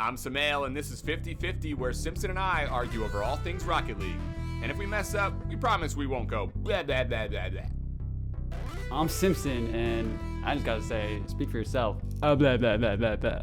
I'm Sammael, and this is 50-50, where Sjmpson and I argue over all things Rocket League. And if we mess up, we promise we won't go blah, blah, blah, blah, blah. I'm Sjmpson, and I just gotta say, speak for yourself. Blah, blah, blah, blah, blah.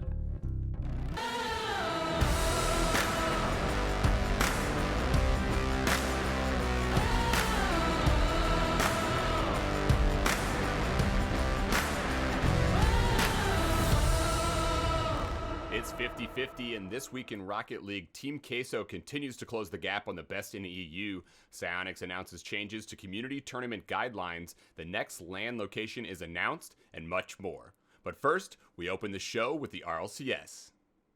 It's 50-50, and this week in Rocket League, Team Queso continues to close the gap on the best in the EU. Psyonix announces changes to community tournament guidelines, the next LAN location is announced, and much more. But first, we open the show with the RLCS.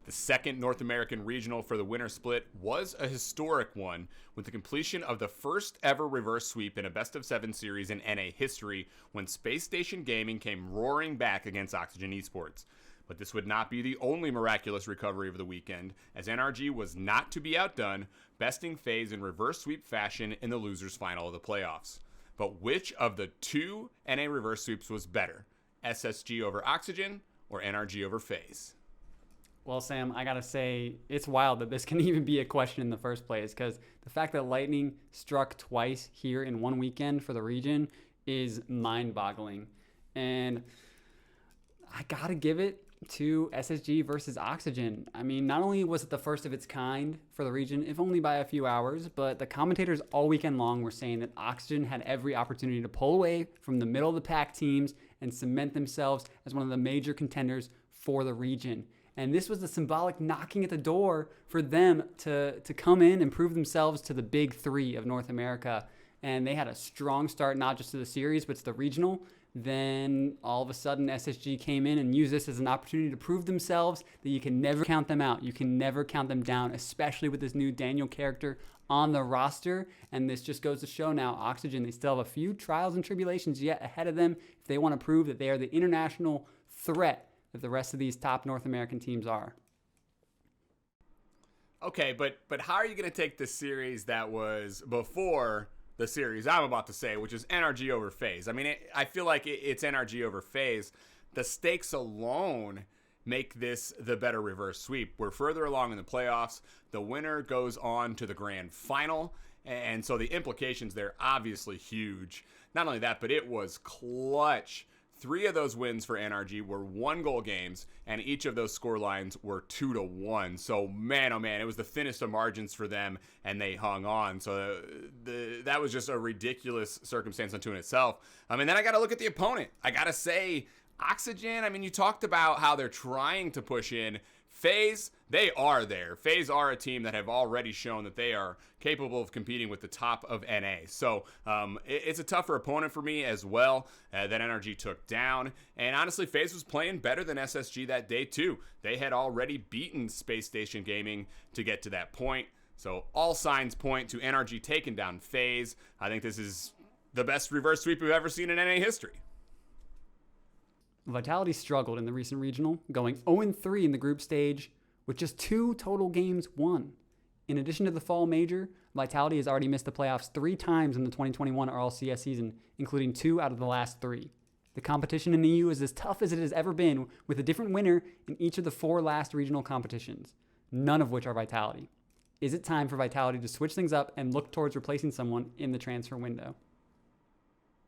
The second North American regional for the Winter Split was a historic one, with the completion of the first ever reverse sweep in a best-of-7 series in NA history when Space Station Gaming came roaring back against Oxygen Esports. But this would not be the only miraculous recovery of the weekend, as NRG was not to be outdone, besting FaZe in reverse sweep fashion in the losers final of the playoffs. But which of the two NA reverse sweeps was better? SSG over Oxygen or NRG over FaZe? Well, Sam, I gotta say, it's wild that this can even be a question in the first place, because the fact that Lightning struck twice here in one weekend for the region is mind-boggling. And I gotta give it to SSG versus Oxygen. I mean, not only was it the first of its kind for the region, if only by a few hours, but the commentators all weekend long were saying that Oxygen had every opportunity to pull away from the middle of the pack teams and cement themselves as one of the major contenders for the region. And this was the symbolic knocking at the door for them to come in and prove themselves to the big three of North America. And they had a strong start, not just to the series, but to the regional. Then all of a sudden SSG came in and used this as an opportunity to prove themselves that you can never count them out. You can never count them down, especially with this new Daniel character on the roster. And this just goes to show now, Oxygen, they still have a few trials and tribulations yet ahead of them if they want to prove that they are the international threat that the rest of these top North American teams are. Okay, but how are you going to take the series that was before the series I'm about to say, which is NRG over FaZe? I mean, I feel like it's NRG over FaZe. The stakes alone make this the better reverse sweep. We're further along in the playoffs. The winner goes on to the grand final, and so the implications there obviously huge. Not only that, but it was clutch. 3 of those wins for NRG were 1-goal games, and each of those score lines were 2-1. So, man, oh man, it was the thinnest of margins for them, and they hung on. So that was just a ridiculous circumstance unto itself. I mean, then I got to look at the opponent. I got to say, Oxygen, I mean, you talked about how they're trying to push in. FaZe, they are there. FaZe are a team that have already shown that they are capable of competing with the top of NA. So it's a tougher opponent for me as well that NRG took down. And honestly, FaZe was playing better than SSG that day too. They had already beaten Space Station Gaming to get to that point. So all signs point to NRG taking down FaZe. I think this is the best reverse sweep we've ever seen in NA history. Vitality struggled in the recent regional, going 0-3 in the group stage with just 2 total games won. In addition to the fall major, Vitality has already missed the playoffs 3 times in the 2021 RLCS season, including 2 out of the last 3. The competition in the EU is as tough as it has ever been, with a different winner in each of the 4 last regional competitions, none of which are Vitality. Is it time for Vitality to switch things up and look towards replacing someone in the transfer window?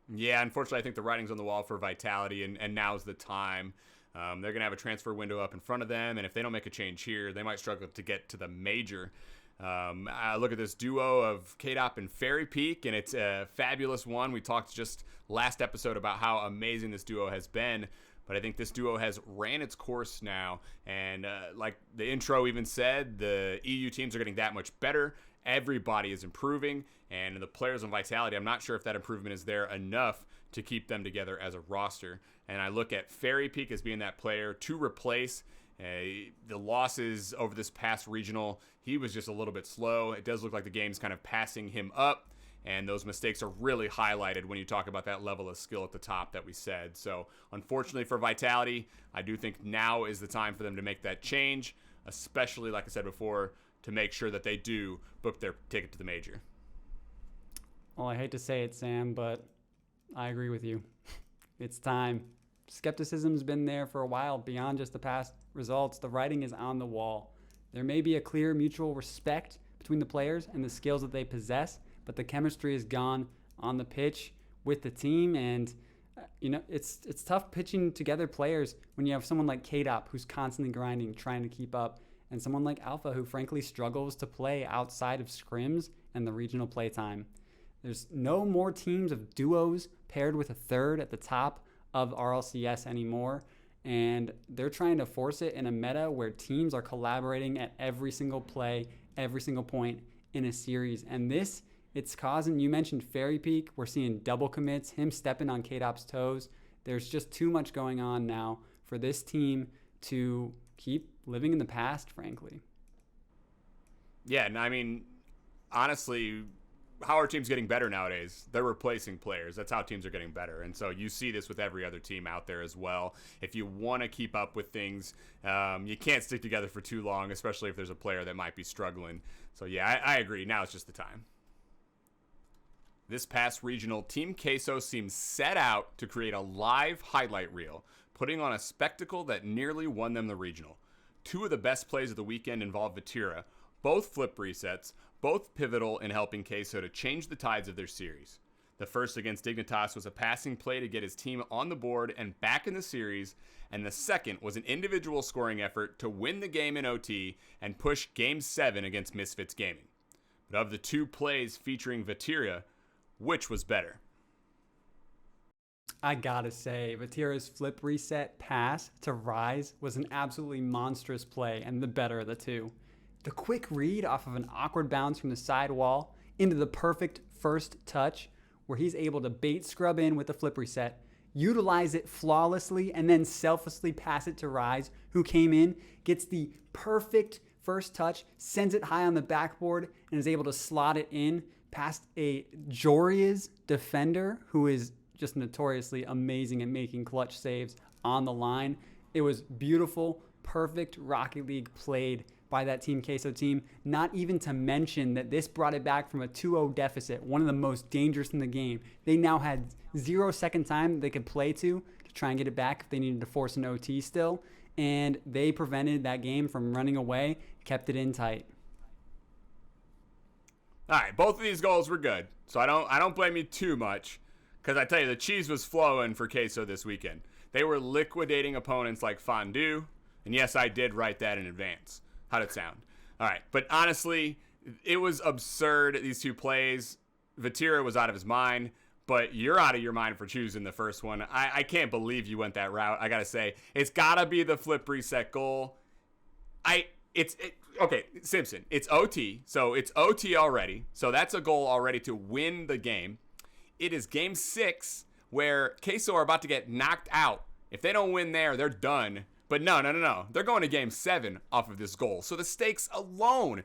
Yeah, unfortunately, I think the writing's on the wall for Vitality, and now's the time. They're going to have a transfer window up in front of them, and if they don't make a change here, they might struggle to get to the major. I look at this duo of KDOP and Fairy Peak, and it's a fabulous one. We talked just last episode about how amazing this duo has been, but I think this duo has ran its course now, and like the intro even said, the EU teams are getting that much better. Everybody is improving, and the players on Vitality, I'm not sure if that improvement is there enough to keep them together as a roster. And I look at Fairy Peak as being that player to replace the losses over this past regional. He was just a little bit slow. It does look like the game's kind of passing him up, and those mistakes are really highlighted when you talk about that level of skill at the top that we said. So unfortunately for Vitality, I do think now is the time for them to make that change, especially, like I said before, to make sure that they do book their ticket to the major. Well, I hate to say it, Sam, but I agree with you. It's time. Skepticism's been there for a while beyond just the past results. The writing is on the wall. There may be a clear mutual respect between the players and the skills that they possess, but the chemistry is gone on the pitch with the team. And it's tough pitching together players when you have someone like K-Dop who's constantly grinding, trying to keep up, and someone like Alpha who frankly struggles to play outside of scrims and the regional play time. There's no more teams of duos paired with a third at the top of RLCS anymore, and they're trying to force it in a meta where teams are collaborating at every single play, every single point in a series. And it's causing, you mentioned Fairy Peak, we're seeing double commits, him stepping on K-Dop's toes. There's just too much going on now for this team to keep living in the past, frankly. Yeah, and I mean, honestly, how are teams getting better nowadays? They're replacing players. That's how teams are getting better. And so you see this with every other team out there as well. If you want to keep up with things, you can't stick together for too long, especially if there's a player that might be struggling. So yeah, I agree. Now it's just the time. This past regional, Team Queso seems set out to create a live highlight reel, putting on a spectacle that nearly won them the regional. Two of the best plays of the weekend involved Vatira, both flip resets, both pivotal in helping Queso to change the tides of their series. The first against Dignitas was a passing play to get his team on the board and back in the series, and the second was an individual scoring effort to win the game in OT and push Game 7 against Misfits Gaming. But of the two plays featuring Vatira, which was better? I gotta say, Vatira's flip reset pass to Rise was an absolutely monstrous play and the better of the two. The quick read off of an awkward bounce from the side wall into the perfect first touch where he's able to bait scrub in with the flip reset, utilize it flawlessly, and then selflessly pass it to Rise, who came in, gets the perfect first touch, sends it high on the backboard, and is able to slot it in past a Joria's defender who is just notoriously amazing at making clutch saves on the line. It was beautiful, perfect Rocket League played by that Team Queso team, not even to mention that this brought it back from a 2-0 deficit, one of the most dangerous in the game. They now had 0 second time they could play to try and get it back if they needed to force an OT still, and they prevented that game from running away, kept it in tight. All right, both of these goals were good, so I don't blame you too much, because I tell you, the cheese was flowing for Queso this weekend. They were liquidating opponents like Fondue, and yes, I did write that in advance. How'd it sound? All right, but honestly, it was absurd, these two plays. Vatira was out of his mind, but you're out of your mind for choosing the first one. I can't believe you went that route. I got to say, it's got to be the flip reset goal. Okay, Simpson, it's OT, so it's OT already. So that's a goal already to win the game. It is Game 6 where Queso are about to get knocked out. If they don't win there, they're done. But no. They're going to Game 7 off of this goal. So the stakes alone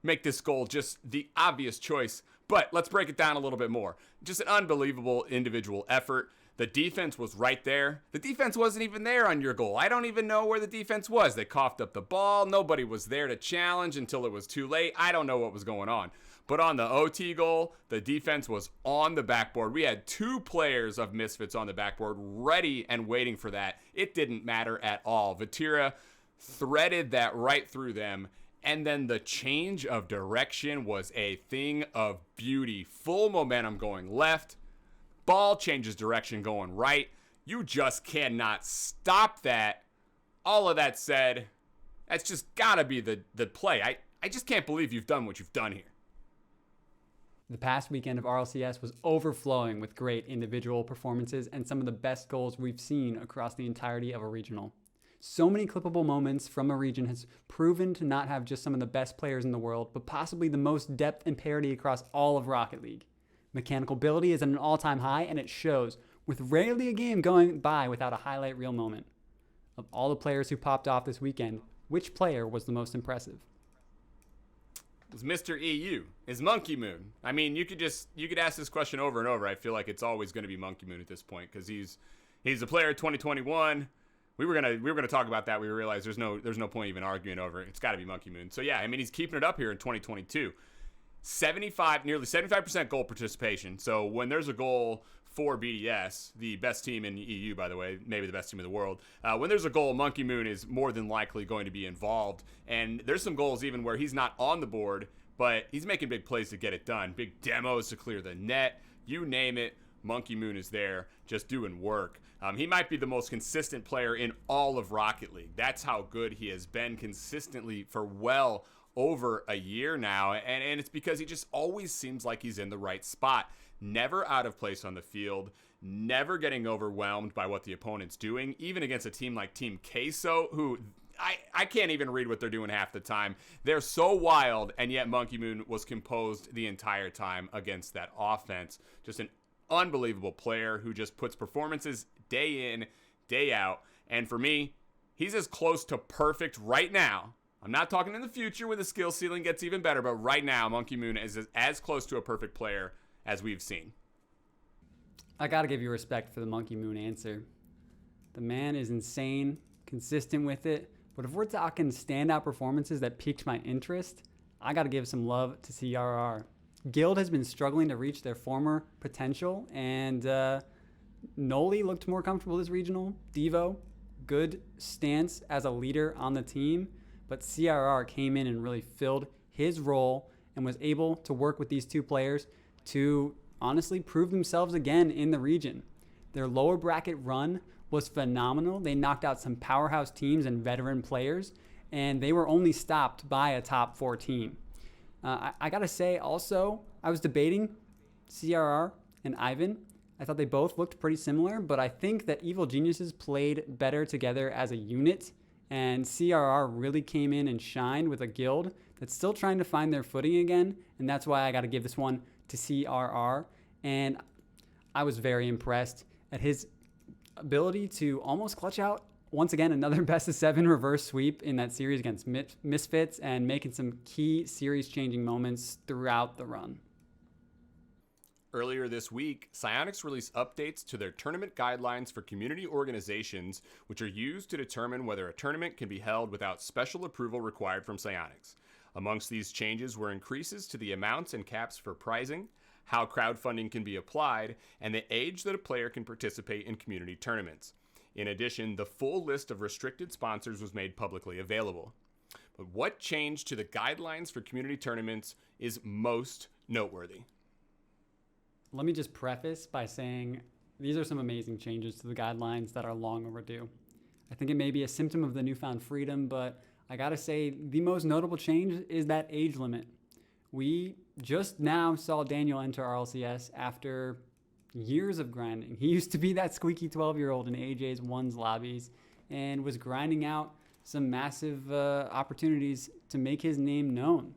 make this goal just the obvious choice. But let's break it down a little bit more. Just an unbelievable individual effort. The defense was right there. The defense wasn't even there on your goal. I don't even know where the defense was. They coughed up the ball. Nobody was there to challenge until it was too late. I don't know what was going on. But on the OT goal, the defense was on the backboard. We had 2 players of Misfits on the backboard ready and waiting for that. It didn't matter at all. Vatira threaded that right through them. And then the change of direction was a thing of beauty. Full momentum going left. Ball changes direction going right. You just cannot stop that. All of that said, that's just got to be the play. I just can't believe you've done what you've done here. The past weekend of RLCS was overflowing with great individual performances and some of the best goals we've seen across the entirety of a regional. So many clippable moments from a region has proven to not have just some of the best players in the world, but possibly the most depth and parity across all of Rocket League. Mechanical ability is at an all-time high, and it shows, with rarely a game going by without a highlight reel moment. Of all the players who popped off this weekend, which player was the most impressive? It's Mr. EU. It's Monkey Moon. I mean, you could ask this question over and over. I feel like it's always going to be Monkey Moon at this point because he's a player of 2021. We were gonna talk about that. We realized there's no point even arguing over it. It's got to be Monkey Moon. So yeah, I mean, he's keeping it up here in 2022. Nearly 75% goal participation. So when there's a goal for BDS, the best team in the EU, by the way, maybe the best team in the world, when there's a goal, Monkey Moon is more than likely going to be involved. And there's some goals even where he's not on the board, but he's making big plays to get it done. Big demos to clear the net. You name it, Monkey Moon is there just doing work. He might be the most consistent player in all of Rocket League. That's how good he has been consistently for well over a year now. And it's because he just always seems like he's in the right spot. Never out of place on the field. Never getting overwhelmed by what the opponent's doing. Even against a team like Team Queso, who I can't even read what they're doing half the time. They're so wild, and yet Monkey Moon was composed the entire time against that offense. Just an unbelievable player who just puts performances day in, day out. And for me, he's as close to perfect right now. I'm not talking in the future when the skill ceiling gets even better, but right now, Monkey Moon is as close to a perfect player as we've seen. I got to give you respect for the Monkey Moon answer. The man is insane, consistent with it. But if we're talking standout performances that piqued my interest, I got to give some love to CRR. Guild has been struggling to reach their former potential, and Noli looked more comfortable this regional. Devo, good stance as a leader on the team, but CRR came in and really filled his role and was able to work with these two players to honestly prove themselves again in the region. Their lower bracket run was phenomenal. They knocked out some powerhouse teams and veteran players, and they were only stopped by a top 4 team. I gotta say also, I was debating CRR and Ivan. I thought they both looked pretty similar, but I think that Evil Geniuses played better together as a unit, and CRR really came in and shined with a guild that's still trying to find their footing again, and that's why I gotta give this one to CRR. And I was very impressed at his ability to almost clutch out once again another best of 7 reverse sweep in that series against Misfits and making some key series changing moments throughout the run. Earlier this week, Psyonix released updates to their tournament guidelines for community organizations, which are used to determine whether a tournament can be held without special approval required from Psyonix. Amongst these changes were increases to the amounts and caps for prizing, how crowdfunding can be applied, and the age that a player can participate in community tournaments. In addition, the full list of restricted sponsors was made publicly available. But what changed to the guidelines for community tournaments is most noteworthy? Let me just preface by saying these are some amazing changes to the guidelines that are long overdue. I think it may be a symptom of the newfound freedom, but I gotta say the most notable change is that age limit. We just now saw Daniel enter RLCS after years of grinding. He used to be that squeaky 12-year-old in AJ's ones lobbies and was grinding out some massive opportunities to make his name known.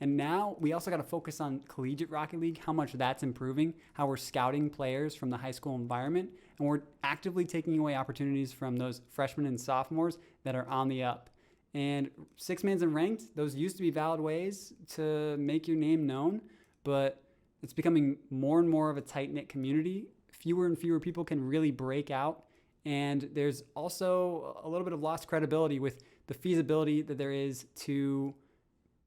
And now we also got to focus on collegiate Rocket League, how much that's improving, how we're scouting players from the high school environment, and we're actively taking away opportunities from those freshmen and sophomores that are on the up. And 6-mans and ranked, those used to be valid ways to make your name known, but it's becoming more and more of a tight-knit community. Fewer and fewer people can really break out, and there's also a little bit of lost credibility with the feasibility that there is to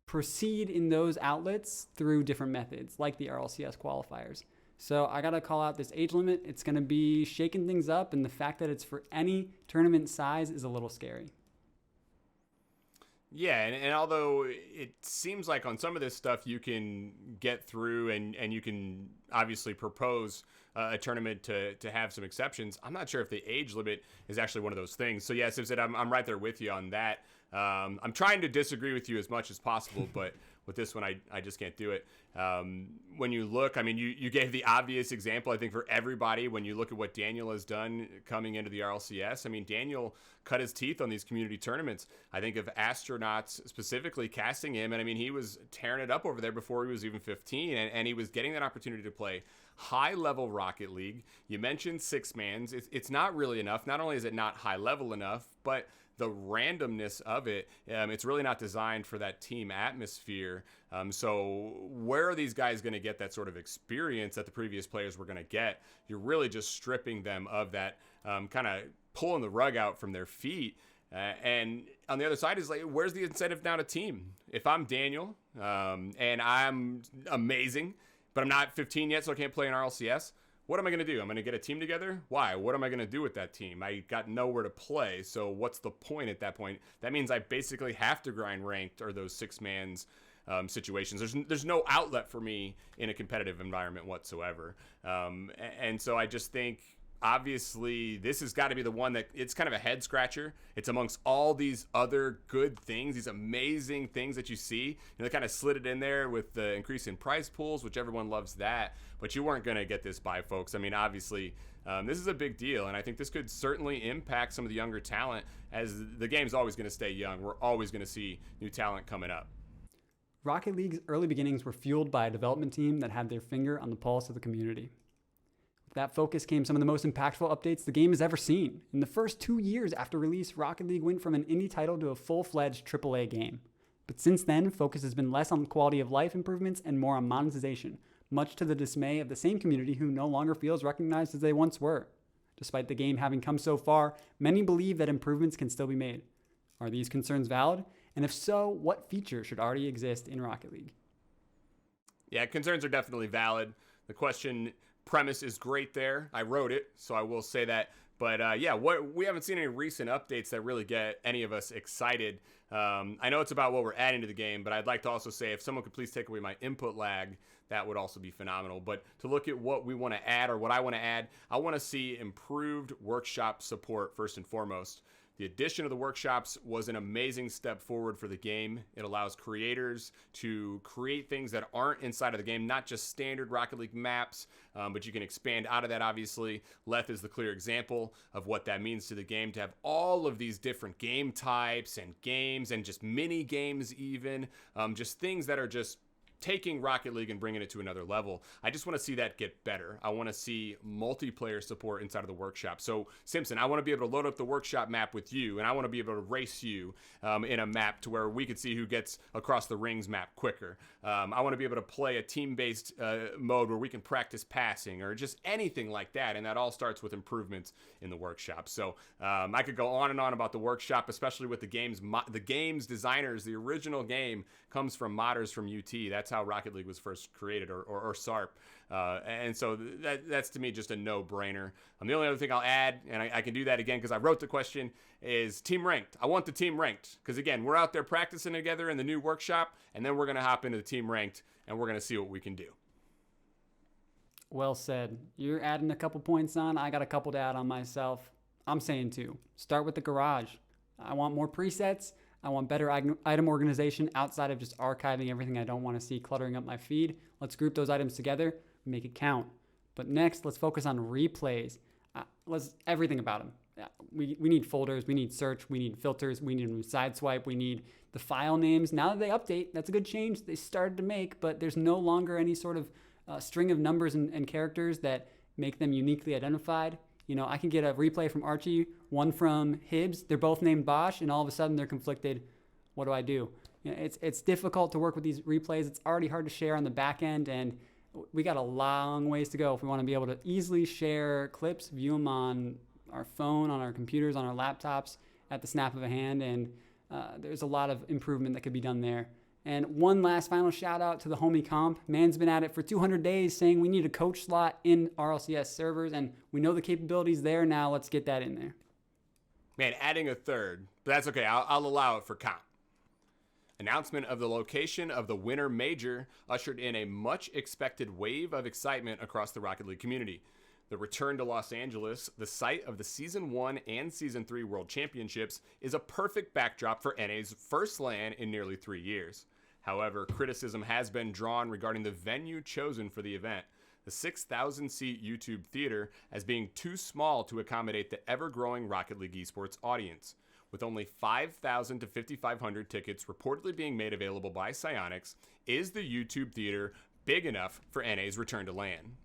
proceed in those outlets through different methods, like the RLCS qualifiers. So I got to call out this age limit. It's going to be shaking things up, and the fact that it's for any tournament size is a little scary. Yeah, and although it seems like on some of this stuff you can get through and you can obviously propose a tournament to have some exceptions, I'm not sure if the age limit is actually one of those things. So yes, I'm right there with you on that. I'm trying to disagree with you as much as possible, but with this one, I just can't do it. When you look, I mean, you gave the obvious example, I think, for everybody. When you look at what Daniel has done coming into the RLCS, I mean, Daniel cut his teeth on these community tournaments. I think of Astronauts specifically casting him, and I mean, he was tearing it up over there before he was even 15, and he was getting that opportunity to play high-level Rocket League. You mentioned 6-mans. It's not really enough. Not only is it not high-level enough, but the randomness of it, it's really not designed for that team atmosphere. So where are these guys going to get that sort of experience that the previous players were going to get? You're really just stripping them of that, kind of pulling the rug out from their feet. And on the other side is like, where's the incentive now to team? If I'm Daniel and I'm amazing, but I'm not 15 yet, so I can't play in RLCS, what am I going to do? I'm going to get a team together? Why? What am I going to do with that team? I got nowhere to play, so what's the point at that point? That means I basically have to grind ranked or those six-mans situations. There's no outlet for me in a competitive environment whatsoever. And so I just think, obviously, this has got to be the one that it's kind of a head scratcher. It's amongst all these other good things, these amazing things that you see. You know, they kind of slid it in there with the increase in prize pools, which everyone loves that. But you weren't going to get this by, folks. I mean, obviously, this is a big deal, and I think this could certainly impact some of the younger talent, as the game's always going to stay young. We're always going to see new talent coming up. Rocket League's early beginnings were fueled by a development team that had their finger on the pulse of the community. With that focus came some of the most impactful updates the game has ever seen. In the first 2 years after release, Rocket League went from an indie title to a full-fledged AAA game. But since then, focus has been less on quality of life improvements and more on monetization, much to the dismay of the same community who no longer feels recognized as they once were. Despite the game having come so far, many believe that improvements can still be made. Are these concerns valid? And if so, what features should already exist in Rocket League? Yeah, concerns are definitely valid. The question premise is great there. I wrote it, so I will say that. But we haven't seen any recent updates that really get any of us excited. I know it's about what we're adding to the game, but I'd like to also say if someone could please take away my input lag, that would also be phenomenal. But to look at what we want to add, or what I want to add, I want to see improved workshop support first and foremost. The addition of the workshops was an amazing step forward for the game. It allows creators to create things that aren't inside of the game, not just standard Rocket League maps, but you can expand out of that, obviously. Leth is the clear example of what that means to the game, to have all of these different game types and games and just mini games even, just things that are just taking Rocket League and bringing it to another level. I just want to see that get better. I want to see multiplayer support inside of the workshop. So, Simpson, I want to be able to load up the workshop map with you, and I want to be able to race you in a map to where we could see who gets across the rings map quicker. I want to be able to play a team-based mode where we can practice passing or just anything like that, and that all starts with improvements in the workshop. So I could go on and on about the workshop, especially with the game's designers. The original game comes from modders from UT. That's how Rocket League was first created, or SARP. And so that's to me just a no-brainer. The only other thing I'll add, and I can do that again because I wrote the question, is team ranked. I want the team ranked because, again, we're out there practicing together in the new workshop, and then we're going to hop into the team ranked, and we're going to see what we can do. Well said. You're adding a couple points on. I got a couple to add on myself. I'm saying two. Start with the garage. I want more presets. I want better item organization outside of just archiving everything I don't want to see cluttering up my feed. Let's group those items together, make it count. But next, let's focus on replays. Everything about them. We need folders, we need search, we need filters, we need side swipe, we need the file names. Now that they update, that's a good change they started to make, but there's no longer any sort of string of numbers and characters that make them uniquely identified. You know, I can get a replay from Archie, one from Hibbs. They're both named Bosch, and all of a sudden they're conflicted. What do I do? You know, it's difficult to work with these replays. It's already hard to share on the back end, and we got a long ways to go if we want to be able to easily share clips, view them on our phone, on our computers, on our laptops at the snap of a hand, and there's a lot of improvement that could be done there. And one last final shout out to the homie Comp. Man's been at it for 200 days saying we need a coach slot in RLCS servers, and we know the capabilities there now. Let's get that in there. Man, adding a third, but that's okay. I'll allow it for Comp. Announcement of the location of the Winter Major ushered in a much expected wave of excitement across the Rocket League community. The return to LANgeles, the site of the Season 1 and Season 3 World Championships, is a perfect backdrop for NA's first LAN in nearly 3 years. However, criticism has been drawn regarding the venue chosen for the event, the 6,000-seat YouTube theater, as being too small to accommodate the ever-growing Rocket League esports audience. With only 5,000 to 5,500 tickets reportedly being made available by Psyonix, is the YouTube theater big enough for NA's return to LAN?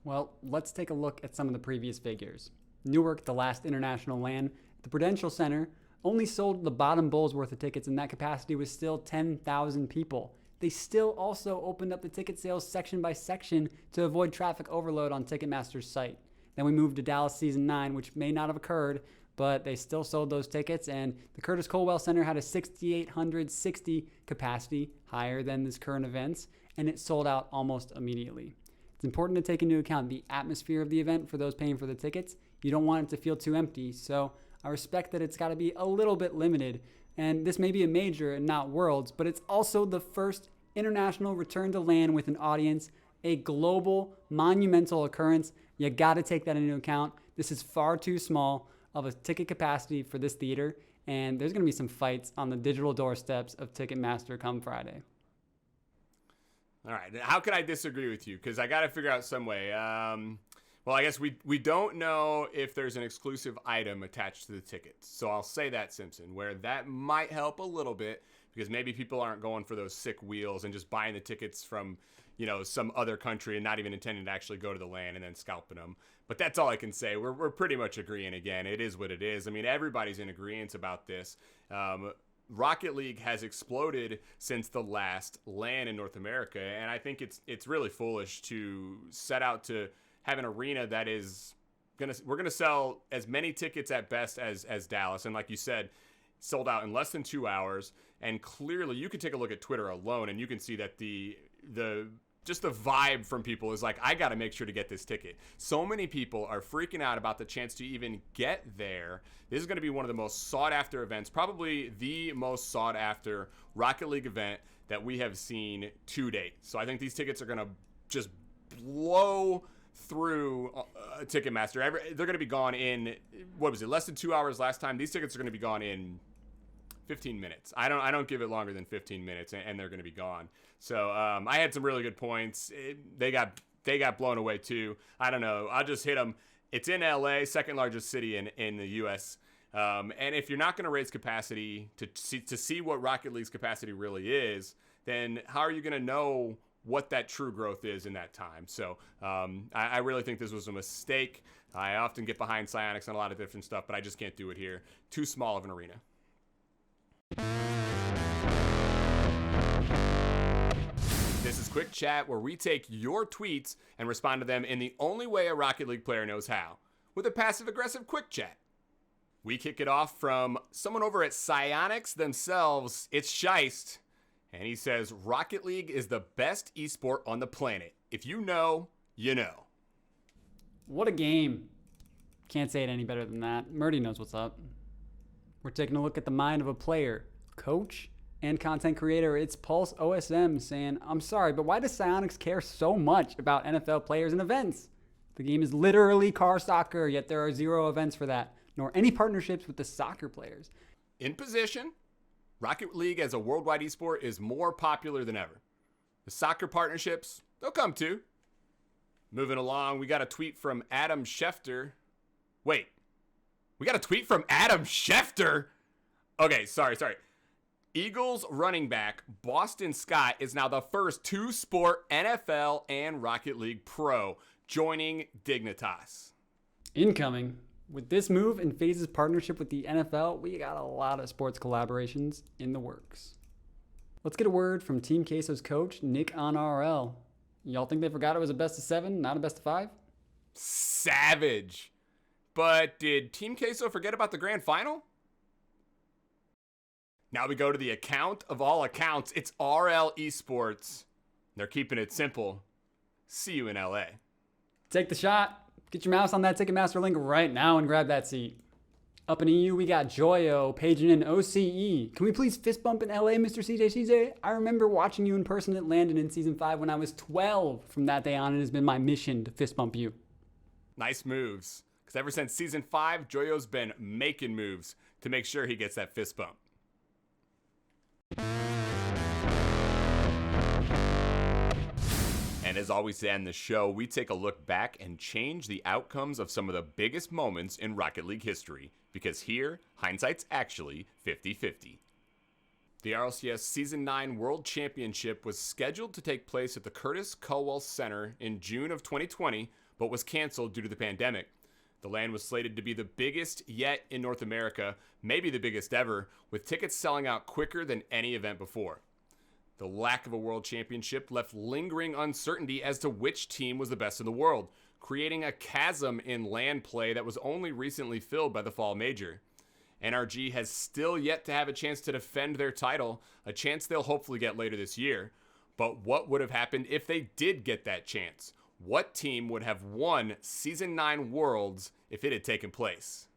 Well, let's take a look at some of the previous figures. Newark, the last international LAN, the Prudential Center, only sold the bottom bowl's worth of tickets, and that capacity was still 10,000 people. They still also opened up the ticket sales section by section to avoid traffic overload on Ticketmaster's site. Then we moved to Dallas Season 9, which may not have occurred, but they still sold those tickets, and the Curtis Colwell Center had a 6,860 capacity, higher than this current events, and it sold out almost immediately. It's important to take into account the atmosphere of the event for those paying for the tickets. You don't want it to feel too empty, so I respect that it's got to be a little bit limited. And this may be a major and not Worlds, but it's also the first international return to LAN with an audience, a global, monumental occurrence. You got to take that into account. This is far too small of a ticket capacity for this theater, and there's going to be some fights on the digital doorsteps of Ticketmaster come Friday. All right. How can I disagree with you? Because I got to figure out some way. Well, I guess we don't know if there's an exclusive item attached to the tickets. So I'll say that, Sjmpson, where that might help a little bit because maybe people aren't going for those sick wheels and just buying the tickets from, some other country and not even intending to actually go to the LAN and then scalping them. But that's all I can say. We're pretty much agreeing again. It is what it is. I mean, everybody's in agreement about this. Rocket League has exploded since the last LAN in North America, and I think it's really foolish to set out to have an arena that is we're gonna sell as many tickets at best as Dallas, and like you said, sold out in less than 2 hours. And clearly, you could take a look at Twitter alone, and you can see that the vibe from people is like, I got to make sure to get this ticket. So many people are freaking out about the chance to even get there. This is going to be one of the most sought-after events, probably the most sought-after Rocket League event that we have seen to date. So I think these tickets are going to just blow through Ticketmaster. They're going to be gone in, less than 2 hours last time. These tickets are going to be gone in 15 minutes. I don't give it longer than 15 minutes, and they're going to be gone. So I had some really good points. They got blown away too. I don't know. I'll just hit them. It's in LA, second largest city in the U.S. And if you're not going to raise capacity to see what Rocket League's capacity really is, then how are you going to know what that true growth is in that time? So I really think this was a mistake. I often get behind Psyonix on a lot of different stuff, but I just can't do it here. Too small of an arena. This is Quick Chat, where we take your tweets and respond to them in the only way a Rocket League player knows how, with a passive-aggressive Quick Chat. We kick it off from someone over at Psyonix themselves. It's Scheist, and he says, Rocket League is the best esport on the planet. If you know, you know. What a game. Can't say it any better than that. Murdy knows what's up. We're taking a look at the mind of a player, coach, and content creator. It's Pulse OSM saying, I'm sorry, but why does Psyonix care so much about NFL players and events? The game is literally car soccer, yet there are 0 events for that, nor any partnerships with the soccer players. In position, Rocket League as a worldwide esport is more popular than ever. The soccer partnerships, they'll come too. Moving along, we got a tweet from Adam Schefter. Wait. We got a tweet from Adam Schefter. Okay, sorry. Eagles running back Boston Scott is now the first two-sport NFL and Rocket League pro, joining Dignitas. Incoming. With this move and FaZe's partnership with the NFL, we got a lot of sports collaborations in the works. Let's get a word from Team Queso's coach, Nick on RL. Y'all think they forgot it was a best of 7, not a best of 5? Savage. But did Team Queso forget about the grand final? Now we go to the account of all accounts. It's RL Esports. They're keeping it simple. See you in LA. Take the shot. Get your mouse on that Ticketmaster link right now and grab that seat. Up in EU, we got Joyo paging in OCE. Can we please fist bump in LA, Mr. CJ? I remember watching you in person at Landon in Season 5 when I was 12. From that day on, it has been my mission to fist bump you. Nice moves. Because ever since Season 5, Joyo's been making moves to make sure he gets that fist bump. And as always to end the show, we take a look back and change the outcomes of some of the biggest moments in Rocket League history, because here, hindsight's actually 50-50. The RLCS Season 9 World Championship was scheduled to take place at the Curtis Culwell Center in June of 2020, but was canceled due to the pandemic. The LAN was slated to be the biggest yet in North America, maybe the biggest ever, with tickets selling out quicker than any event before. The lack of a world championship left lingering uncertainty as to which team was the best in the world, creating a chasm in LAN play that was only recently filled by the fall major. NRG has still yet to have a chance to defend their title, a chance they'll hopefully get later this year. But what would have happened if they did get that chance? what team would have won Season 9 Worlds if it had taken place?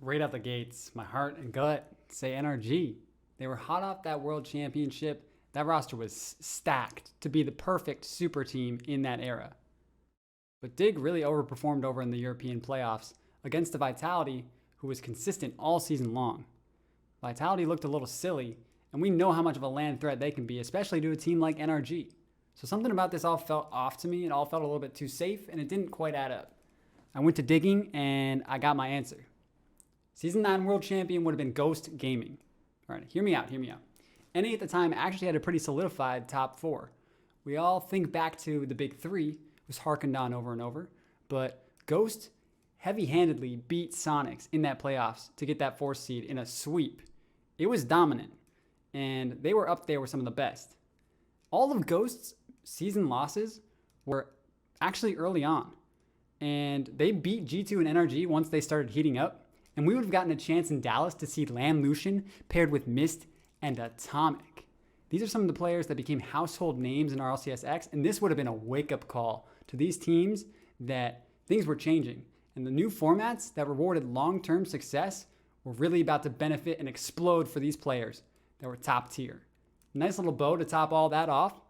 Right out the gates, my heart and gut say NRG. They were hot off that World Championship. That roster was stacked to be the perfect super team in that era. But Dig really overperformed over in the European playoffs against the Vitality, who was consistent all season long. Vitality looked a little silly, and we know how much of a LAN threat they can be, especially to a team like NRG. So something about this all felt off to me. It all felt a little bit too safe, and it didn't quite add up. I went to digging, and I got my answer. Season 9 World Champion would have been Ghost Gaming. All right, hear me out. NA at the time actually had a pretty solidified top 4. We all think back to the big 3, was harkened on over and over, but Ghost heavy-handedly beat Sonics in that playoffs to get that 4th seed in a sweep. It was dominant, and they were up there with some of the best. All of Ghost's season losses were actually early on, and they beat G2 and NRG once they started heating up, and we would have gotten a chance in Dallas to see LANlution paired with Mist and Atomic. These are some of the players that became household names in RLCSX, and this would have been a wake-up call to these teams that things were changing. And the new formats that rewarded long-term success were really about to benefit and explode for these players that were top tier. Nice little bow to top all that off.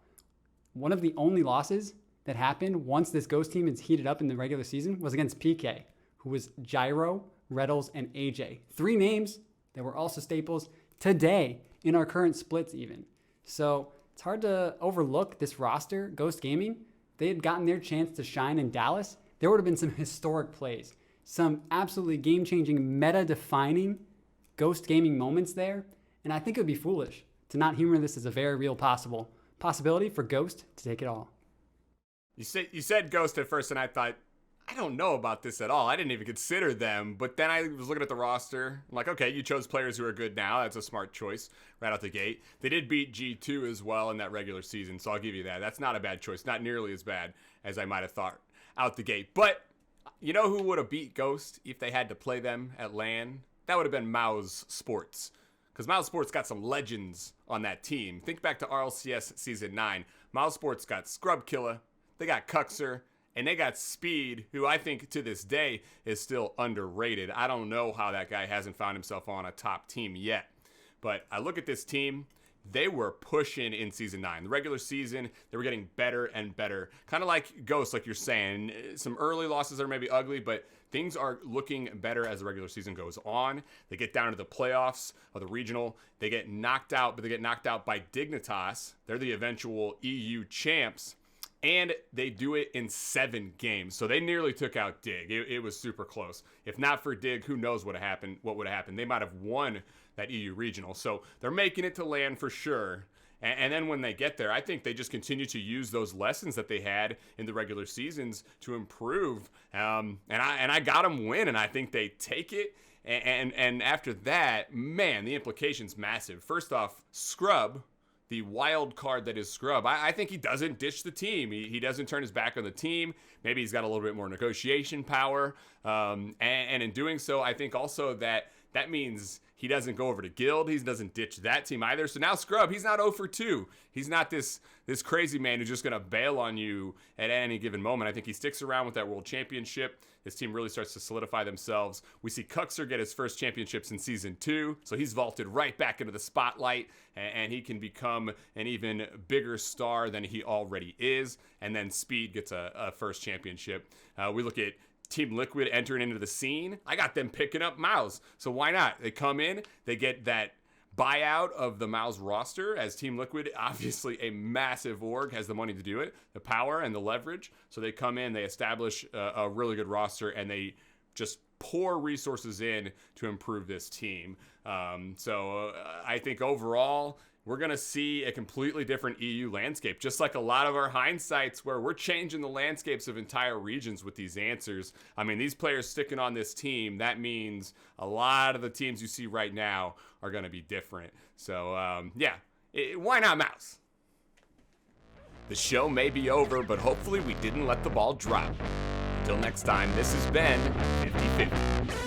One of the only losses that happened once this Ghost team is heated up in the regular season was against PK, who was Gyro, Reddles, and AJ. 3 names that were also staples today in our current splits even. So it's hard to overlook this roster, Ghost Gaming. They had gotten their chance to shine in Dallas. There would have been some historic plays, some absolutely game-changing, meta-defining Ghost Gaming moments there. And I think it would be foolish to not humor this as a very real possibility for Ghost to take it all. You said Ghost at first, and I thought, I don't know about this at all. I didn't even consider them. But then I was looking at the roster. I'm like, okay, you chose players who are good now. That's a smart choice right out the gate. They did beat G2 as well in that regular season, so I'll give you that. That's not a bad choice. Not nearly as bad as I might have thought out the gate. But you know who would have beat Ghost if they had to play them at LAN? That would have been Mouse Sports. Because Mouse Sports got some legends on that team. Think back to RLCS Season 9. Mouse Sports got Scrub Killer. They got Cuxer. And they got Speed, who I think to this day is still underrated. I don't know how that guy hasn't found himself on a top team yet. But I look at this team, they were pushing in Season 9. The regular season, they were getting better and better. Kind of like Ghost, like you're saying. Some early losses are maybe ugly, but things are looking better as the regular season goes on. They get down to the playoffs of the regional. They get knocked out, but they get knocked out by Dignitas. They're the eventual EU champs. And they do it in 7 games. So they nearly took out Dig. It was super close. If not for Dig, who knows what would have happened. They might have won that EU regional. So they're making it to LAN for sure. And then when they get there, I think they just continue to use those lessons that they had in the regular seasons to improve. And I got them winning. I think they take it. And after that, man, the implication's massive. First off, Scrub, the wild card that is Scrub, I think he doesn't ditch the team. He doesn't turn his back on the team. Maybe he's got a little bit more negotiation power. And in doing so, I think also that means he doesn't go over to Guild. He doesn't ditch that team either. So now Scrub, he's not 0 for 2. He's not this crazy man who's just going to bail on you at any given moment. I think he sticks around with that World Championship. His team really starts to solidify themselves. We see Cuxer get his first championships in Season 2, so he's vaulted right back into the spotlight, and he can become an even bigger star than he already is. And then Speed gets a first championship. We look at Team Liquid entering into the scene. I got them picking up Mouse, so why not? They come in, they get that buyout of the Mouse roster, as Team Liquid, obviously a massive org, has the money to do it, the power and the leverage. So they come in, they establish a really good roster, and they just pour resources in to improve this team. So I think overall, we're going to see a completely different EU landscape, just like a lot of our hindsights where we're changing the landscapes of entire regions with these answers. I mean, these players sticking on this team, that means a lot of the teams you see right now are going to be different. So, why not Mouse? The show may be over, but hopefully we didn't let the ball drop. Until next time, this has been 50-50.